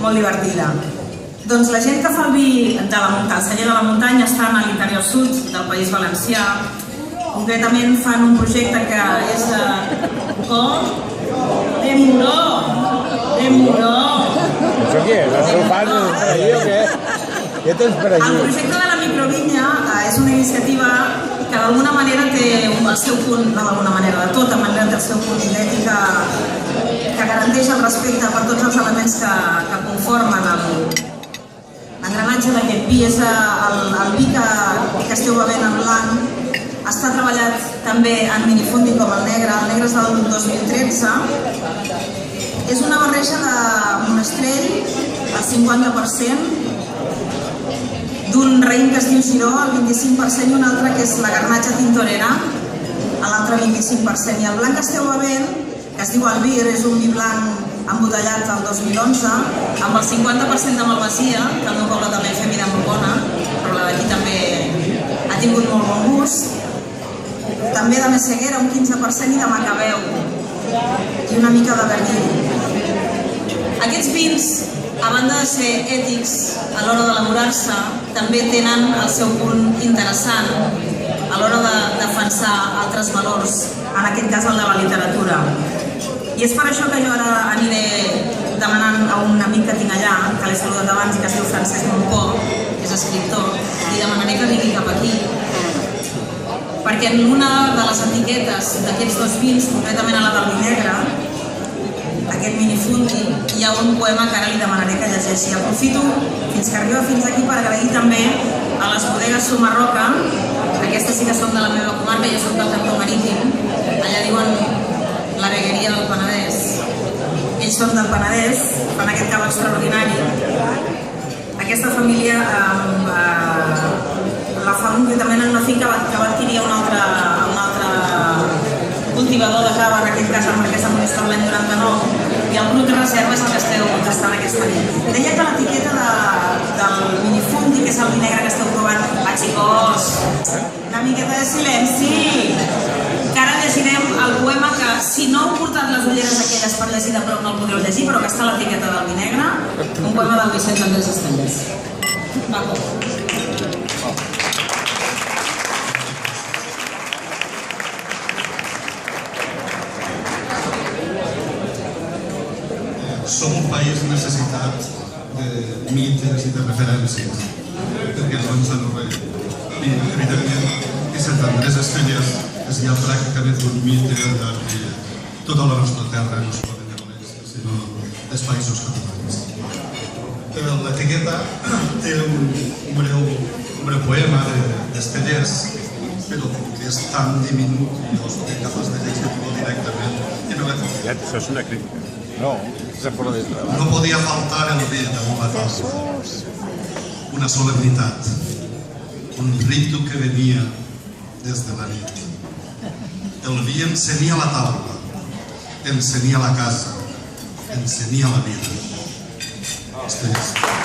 molt divertida. Doncs la gent que fa el vi del celler de la muntanya estan a l'interior sud del País Valencià. Concretament fan un projecte que és de Moró. Això què és? El fan per allí o què? Què tens per allí? El projecte de la microvinya és una iniciativa que d'alguna manera té el seu punt, no d'alguna manera, de tota manera té el seu punt idèntic que garanteix el respecte per tots els elements que conformen l'engranatge d'aquest vi. És el vi que esteu bevent en blanc. Està treballat també en minifundi com el negre. El negre és del 2013. És una barreja de monestrell, el 50%, d'un raïm que es diu Giró, el 25%, i un altre que és la garnatxa tintorera, l'altre 25%. I el blanc que esteu bevent, que es diu Albir, és un vi blanc embotellat del 2011, amb el 50% de malvasia, que al meu poble també fem vida molt bona, però la d'aquí també ha tingut molt bon gust. També de messeguera, un 15%, i de macabeu, i una mica de verdill. Aquests vins, a banda de ser ètics a l'hora d'elaborar-se, també tenen el seu punt interessant a l'hora de defensar altres valors, en aquest cas el de la literatura. I és per això que jo ara aniré demanant a un amic que tinc allà, que l'he saludat abans i que es diu Francesc Montpó, que és escriptor, li demanaré que vingui cap aquí, perquè en una de les etiquetes d'aquests dos vins, concretament a la del vi negre, aquest minifundi, hi ha un poema que ara li demanaré que llegeixi. Aprofito fins que arriba fins aquí per agrair també a les bodegues Sumarroca, aquestes sí que són de la meva comarca, jo soc del Cantó Marítim, allà diuen la vegueria del Penedès. Ells són del Penedès, fan aquest cava extraordinari. Aquesta família la fa concretament en una finca que va adquirir un altre cultivador de cava, en aquest cas el Marquès de Monistrol l'any 99, i el brut de reserva és el que esteu tastant aquesta nit. Deia que l'etiqueta del minifundi, que és el vi negre que esteu provant, xicos, una miqueta de silenci, que ara llegirem el poema que, si no heu portat les ulleres aquelles per llegir de prop, no el podreu llegir, però que està a l'etiqueta del vi negre, un poema del Vicent Andrés Estellers. Paco. Som un país necessitat de mites i de referències, perquè no ens han res. I, evidentment, Vicent Andrés Estellers és ja pràcticament un mite que tota la nostra terra no es pot de l'est, sinó dels països catalans. L'etiqueta té un breu poema d'Estellers, però és tan diminut que no soc capaç de llegir-lo directament. Això és una crítica. No, no podia faltar el vi damunt la taula. Una solemnitat, un ritu que venia des de la nit. El vi encenia la taula, encenia la casa, encenia la vida. Estellers.